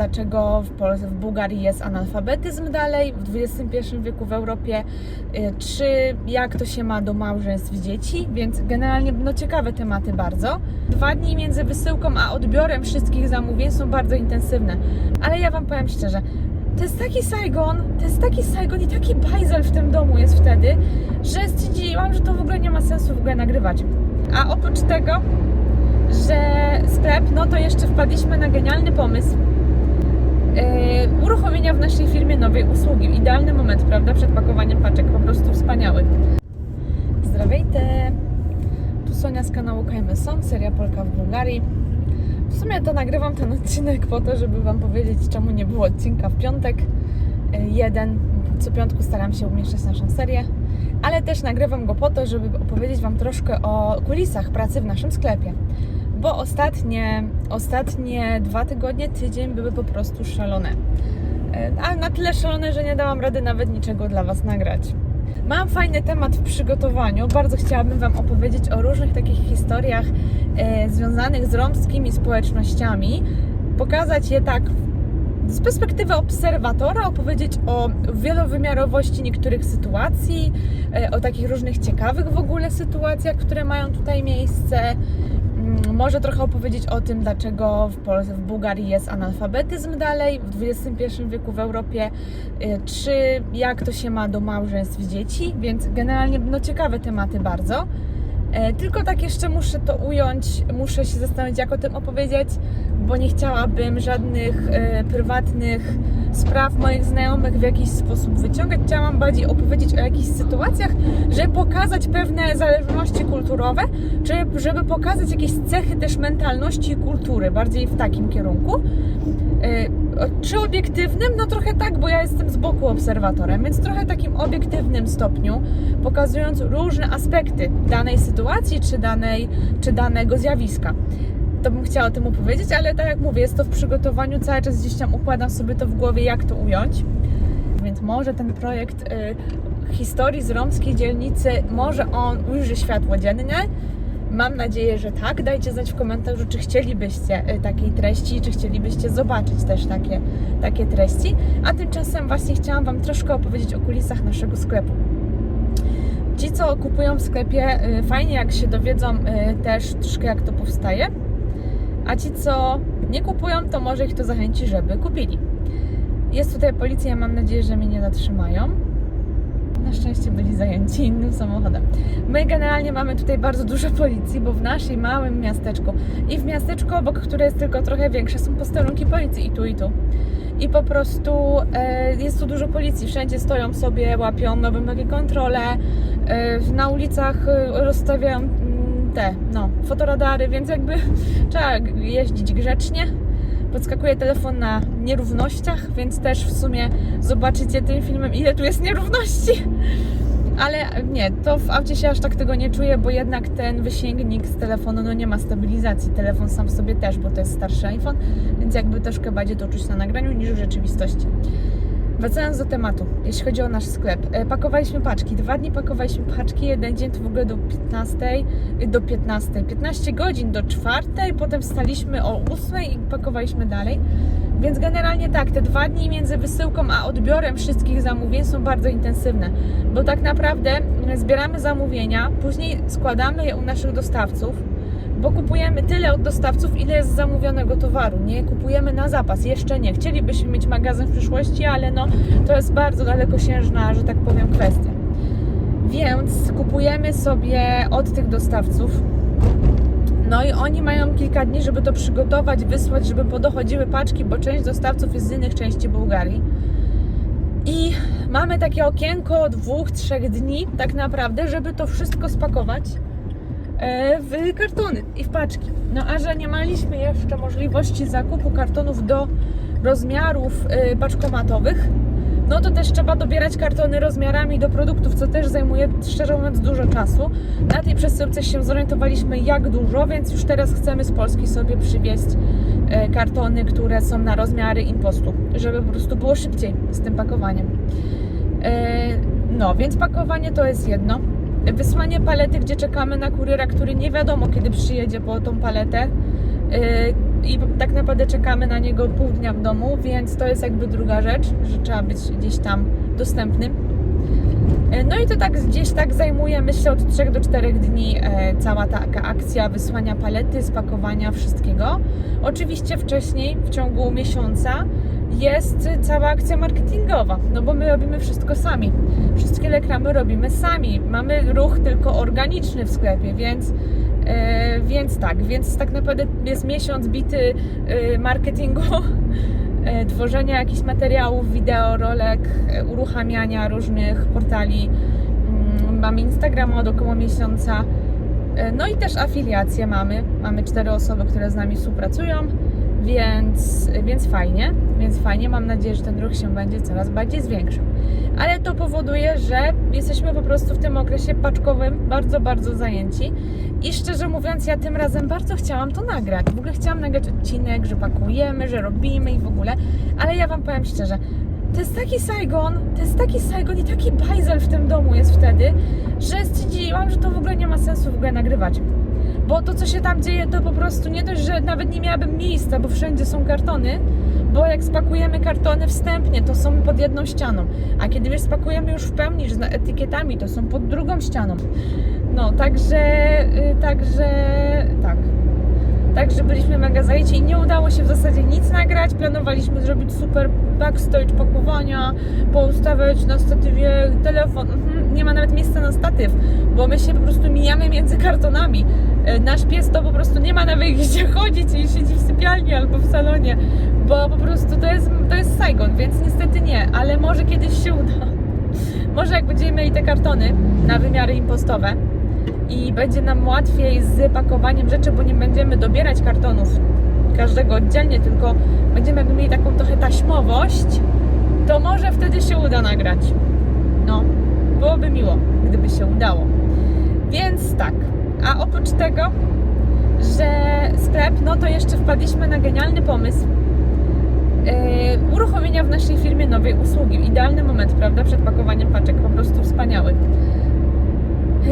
dlaczego w Bułgarii jest analfabetyzm dalej w XXI wieku w Europie, czy jak to się ma do małżeństw i dzieci, więc generalnie no ciekawe tematy bardzo. 2 dni między wysyłką a odbiorem wszystkich zamówień są bardzo intensywne, ale ja Wam powiem szczerze, to jest taki Saigon i taki bajzel w tym domu jest wtedy, że stwierdziłam, że to w ogóle nie ma sensu w ogóle nagrywać. A oprócz tego, że sklep, no to jeszcze wpadliśmy na genialny pomysł uruchomienia w naszej firmie nowej usługi. Idealny moment, prawda, przed pakowaniem paczek, po prostu wspaniały. Zdrowiejte! Tu Sonia z kanału KMSON, seria Polka w Bułgarii. W sumie to nagrywam ten odcinek po to, żeby Wam powiedzieć, czemu nie było odcinka w piątek. Co piątku staram się umieszczać naszą serię, ale też nagrywam go po to, żeby opowiedzieć Wam troszkę o kulisach pracy w naszym sklepie. Bo ostatnie 2 tygodnie, tydzień były po prostu szalone. Ale na tyle szalone, że nie dałam rady nawet niczego dla Was nagrać. Mam fajny temat w przygotowaniu. Bardzo chciałabym Wam opowiedzieć o różnych takich historiach związanych z romskimi społecznościami. Pokazać je tak z perspektywy obserwatora, opowiedzieć o wielowymiarowości niektórych sytuacji, o takich różnych ciekawych w ogóle sytuacjach, które mają tutaj miejsce. Może trochę opowiedzieć o tym, dlaczego w Bułgarii jest analfabetyzm dalej w XXI wieku w Europie, czy jak to się ma do małżeństw i dzieci, więc generalnie no ciekawe tematy bardzo. Tylko tak jeszcze muszę to ująć, muszę się zastanowić, jak o tym opowiedzieć, bo nie chciałabym żadnych prywatnych spraw moich znajomych w jakiś sposób wyciągać. Chciałam bardziej opowiedzieć o jakichś sytuacjach, żeby pokazać pewne zależności kulturowe, czy żeby pokazać jakieś cechy też mentalności i kultury, bardziej w takim kierunku. Czy obiektywnym? No trochę tak, bo ja jestem z boku obserwatorem, więc trochę takim obiektywnym stopniu, pokazując różne aspekty danej sytuacji, czy danego zjawiska. To bym chciała o tym opowiedzieć, ale tak jak mówię, jest to w przygotowaniu, cały czas gdzieś tam układam sobie to w głowie, jak to ująć. Więc może ten projekt historii z romskiej dzielnicy, może on ujrzy światło dzienne. Mam nadzieję, że tak. Dajcie znać w komentarzu, czy chcielibyście takiej treści, czy chcielibyście zobaczyć też takie treści. A tymczasem właśnie chciałam Wam troszkę opowiedzieć o kulisach naszego sklepu. Ci, co kupują w sklepie, fajnie jak się dowiedzą też troszkę, jak to powstaje. A ci, co nie kupują, to może ich to zachęci, żeby kupili. Jest tutaj policja, mam nadzieję, że mnie nie zatrzymają. Na szczęście byli zajęci innym samochodem. My generalnie mamy tutaj bardzo dużo policji, bo w naszej małym miasteczku i w miasteczku obok, które jest tylko trochę większe, są posterunki policji i tu i tu. I po prostu jest tu dużo policji. Wszędzie stoją sobie, łapią nowe kontrole. Na ulicach rozstawiają fotoradary, więc jakby trzeba jeździć grzecznie. Podskakuje telefon na nierównościach, więc też w sumie zobaczycie tym filmem, ile tu jest nierówności. Ale nie, to w aucie się aż tak tego nie czuję, bo jednak ten wysięgnik z telefonu no nie ma stabilizacji. Telefon sam w sobie też, bo to jest starszy iPhone, więc jakby troszkę bardziej to czuć na nagraniu niż w rzeczywistości. Wracając do tematu, jeśli chodzi o nasz sklep. Pakowaliśmy paczki, 2 dni pakowaliśmy paczki, jeden dzień to w ogóle do 15 godzin do 4, potem wstaliśmy o 8 i pakowaliśmy dalej. Więc generalnie tak, te 2 dni między wysyłką a odbiorem wszystkich zamówień są bardzo intensywne, bo tak naprawdę zbieramy zamówienia, później składamy je u naszych dostawców, bo kupujemy tyle od dostawców, ile jest zamówionego towaru. Nie kupujemy na zapas, jeszcze nie. Chcielibyśmy mieć magazyn w przyszłości, ale no to jest bardzo dalekosiężna, że tak powiem, kwestia. Więc kupujemy sobie od tych dostawców. No i oni mają kilka dni, żeby to przygotować, wysłać, żeby podochodziły paczki, bo część dostawców jest z innych części Bułgarii. I mamy takie okienko 2-3 dni tak naprawdę, żeby to wszystko spakować w kartony i w paczki. No a że nie mieliśmy jeszcze możliwości zakupu kartonów do rozmiarów paczkomatowych, no to też trzeba dobierać kartony rozmiarami do produktów, co też zajmuje, szczerze mówiąc, dużo czasu. Na tej przesyłce się zorientowaliśmy, jak dużo, więc już teraz chcemy z Polski sobie przywieźć kartony, które są na rozmiary impostu, żeby po prostu było szybciej z tym pakowaniem. No, więc pakowanie to jest jedno. Wysłanie palety, gdzie czekamy na kuriera, który nie wiadomo kiedy przyjedzie po tą paletę. i tak naprawdę czekamy na niego pół dnia w domu, więc to jest jakby druga rzecz, że trzeba być gdzieś tam dostępnym. No i to tak gdzieś tak zajmuje, myślę, od 3 do 4 dni cała taka akcja wysłania palety, spakowania wszystkiego. Oczywiście wcześniej, w ciągu miesiąca jest cała akcja marketingowa, no bo my robimy wszystko sami. Wszystkie reklamy robimy sami. Mamy ruch tylko organiczny w sklepie, więc tak naprawdę jest miesiąc bity marketingu, tworzenia jakichś materiałów, wideo, rolek, uruchamiania różnych portali. Mamy Instagrama od około miesiąca. No i też afiliacje mamy. Mamy 4 osoby, które z nami współpracują, więc fajnie. Mam nadzieję, że ten ruch się będzie coraz bardziej zwiększał. Ale to powoduje, że jesteśmy po prostu w tym okresie paczkowym bardzo, bardzo zajęci. I szczerze mówiąc, ja tym razem bardzo chciałam to nagrać. W ogóle chciałam nagrać odcinek, że pakujemy, że robimy i w ogóle. Ale ja Wam powiem szczerze, to jest taki Saigon i taki bajzel w tym domu jest wtedy, że stwierdziłam, że to w ogóle nie ma sensu w ogóle nagrywać. Bo to, co się tam dzieje, to po prostu nie dość, że nawet nie miałabym miejsca, bo wszędzie są kartony, bo jak spakujemy kartony wstępnie, to są pod jedną ścianą, a kiedy już spakujemy już w pełni, z etykietami, to są pod drugą ścianą. No, Także byliśmy mega zajęci i nie udało się w zasadzie nic nagrać. Planowaliśmy zrobić super backstage pakowania, poustawiać na statywie telefon. Nie ma nawet miejsca na statyw, bo my się po prostu mijamy między kartonami. Nasz pies to po prostu nie ma nawet gdzie chodzić i siedzi w sypialni albo w salonie, bo po prostu to jest Saigon, więc niestety nie, ale może kiedyś się uda. Może jak będziemy mieli te kartony na wymiary impostowe i będzie nam łatwiej z pakowaniem rzeczy, bo nie będziemy dobierać kartonów każdego oddzielnie, tylko będziemy mieli taką trochę taśmowość, to może wtedy się uda nagrać. No, byłoby miło, gdyby się udało. Więc tak, a oprócz tego, że sklep, no to jeszcze wpadliśmy na genialny pomysł uruchomienia w naszej firmie nowej usługi. Idealny moment, prawda, przed pakowaniem paczek, po prostu wspaniały.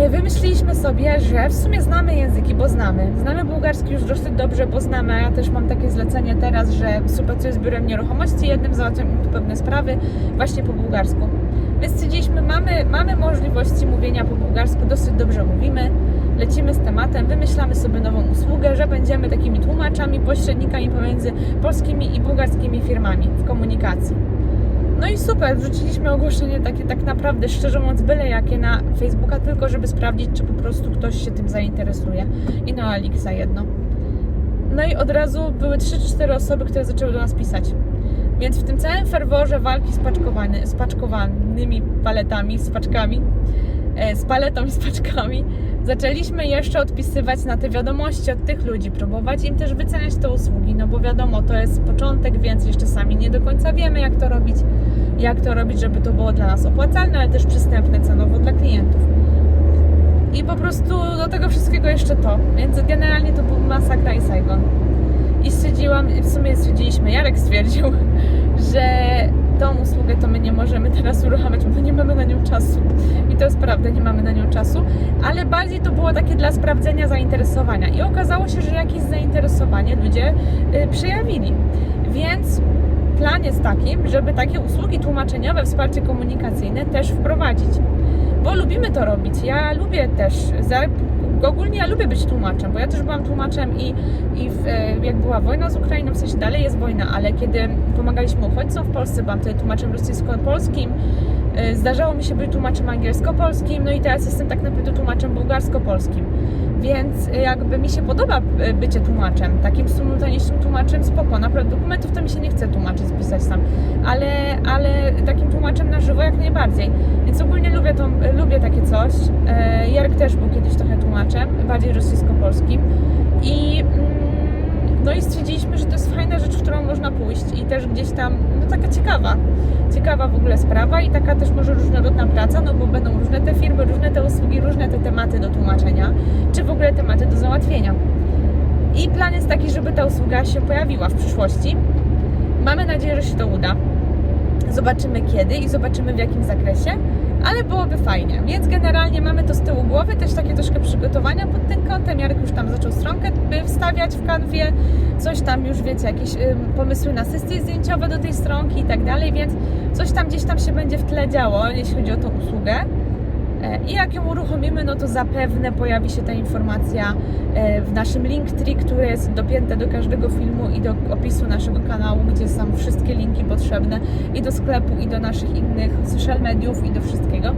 Wymyśliliśmy sobie, że w sumie znamy języki, bo znamy bułgarski już dosyć dobrze, bo znamy, a ja też mam takie zlecenie teraz, że współpracuję z biurem nieruchomości, jednym załatwiam im tu pewne sprawy właśnie po bułgarsku. Więc stwierdziliśmy, mamy możliwości mówienia po bułgarsku, dosyć dobrze mówimy, lecimy z tematem, wymyślamy sobie nową usługę, że będziemy takimi tłumaczami, pośrednikami pomiędzy polskimi i bułgarskimi firmami w komunikacji. No i super, wrzuciliśmy ogłoszenie takie tak naprawdę, szczerze mówiąc, byle jakie na Facebooka, tylko żeby sprawdzić, czy po prostu ktoś się tym zainteresuje. I na Alixa jedno. No i od razu były 3-4 osoby, które zaczęły do nas pisać. Więc w tym całym ferworze walki z paczkowanymi paletami, z paczkami, z paletą i z paczkami, zaczęliśmy jeszcze odpisywać na te wiadomości od tych ludzi, próbować im też wyceniać te usługi, no bo wiadomo, to jest początek, więc jeszcze sami nie do końca wiemy, jak to robić, żeby to było dla nas opłacalne, ale też przystępne cenowo dla klientów. I po prostu do tego wszystkiego jeszcze to, więc generalnie to był masakra i Saigon. I stwierdziliśmy, Jarek stwierdził, że tą usługę to my nie możemy teraz uruchamiać, bo nie mamy na nią czasu. I to jest prawda, nie mamy na nią czasu, ale bardziej to było takie dla sprawdzenia zainteresowania. I okazało się, że jakieś zainteresowanie ludzie przejawili. Więc plan jest taki, żeby takie usługi tłumaczeniowe, wsparcie komunikacyjne też wprowadzić. Bo lubimy to robić. Ja lubię też, ogólnie ja lubię być tłumaczem, bo ja też byłam tłumaczem jak była wojna z Ukrainą, w sensie dalej jest wojna, ale kiedy pomagaliśmy uchodźcom w Polsce, byłam wtedy tłumaczem rosyjsko-polskim, zdarzało mi się być tłumaczem angielsko-polskim, no i teraz jestem tak naprawdę tłumaczem bułgarsko-polskim. Więc jakby mi się podoba bycie tłumaczem, takim symultanicznym tłumaczem, spoko, naprawdę dokumentów to mi się nie chce tłumaczyć, pisać sam, ale takim tłumaczem na żywo jak najbardziej, więc ogólnie lubię takie coś. Jarek też był kiedyś trochę tłumaczem, bardziej rosyjsko-polskim no i stwierdziliśmy, że to jest fajna rzecz, w którą można pójść i też gdzieś tam, no taka ciekawa w ogóle sprawa i taka też może różnorodna praca, no bo będą różne te firmy, różne te usługi, różne te tematy do tłumaczenia, czy w ogóle tematy do załatwienia. I plan jest taki, żeby ta usługa się pojawiła w przyszłości. Mamy nadzieję, że się to uda. Zobaczymy kiedy i zobaczymy w jakim zakresie, ale byłoby fajnie, więc generalnie mamy to z tyłu głowy, też takie troszkę przygotowania pod tym kątem. Jarek już tam zaczął stronkę wstawiać w Canwie, coś tam już wiecie, jakieś pomysły na sesje zdjęciowe do tej stronki i tak dalej, więc coś tam gdzieś tam się będzie w tle działo, jeśli chodzi o tą usługę. I jak ją uruchomimy, no to zapewne pojawi się ta informacja w naszym Linktree, które jest dopięte do każdego filmu i do opisu naszego kanału, gdzie są wszystkie linki potrzebne i do sklepu, i do naszych innych social mediów, i do wszystkiego.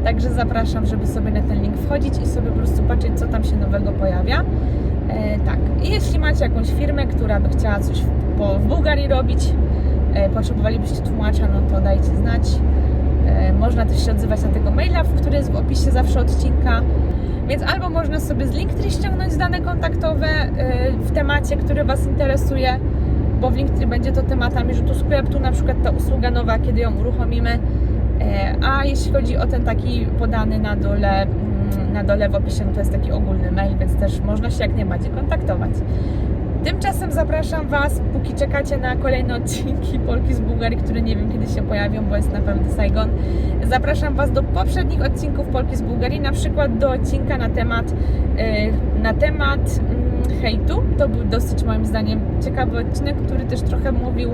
Także zapraszam, żeby sobie na ten link wchodzić i sobie po prostu patrzeć, co tam się nowego pojawia. Tak, i jeśli macie jakąś firmę, która by chciała coś w Bułgarii robić, potrzebowalibyście tłumacza, no to dajcie znać. Można też się odzywać na tego maila, który jest w opisie zawsze odcinka, więc albo można sobie z Linktree ściągnąć dane kontaktowe w temacie, który Was interesuje, bo w Linktree będzie to tematami rzutu sklep, tu na przykład ta usługa nowa, kiedy ją uruchomimy, a jeśli chodzi o ten taki podany na dole w opisie, no to jest taki ogólny mail, więc też można się jak najbardziej kontaktować. Tymczasem zapraszam Was, póki czekacie na kolejne odcinki Polki z Bułgarii, które nie wiem kiedy się pojawią, bo jest naprawdę Saigon. Zapraszam Was do poprzednich odcinków Polki z Bułgarii, na przykład do odcinka na temat hejtu. To był dosyć moim zdaniem ciekawy odcinek, który też trochę mówił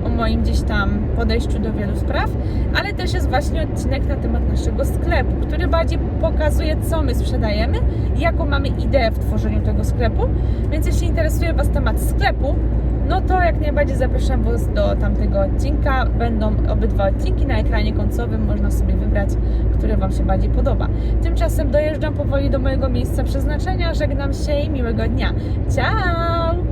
o moim gdzieś tam podejściu do wielu spraw, ale też jest właśnie odcinek na temat naszego sklepu, który bardziej pokazuje, co my sprzedajemy i jaką mamy ideę w tworzeniu tego sklepu, więc jeśli interesuje Was temat sklepu, no to jak najbardziej zapraszam Was do tamtego odcinka. Będą obydwa odcinki na ekranie końcowym, można sobie wybrać, który Wam się bardziej podoba. Tymczasem dojeżdżam powoli do mojego miejsca przeznaczenia, żegnam się i miłego dnia. Ciao!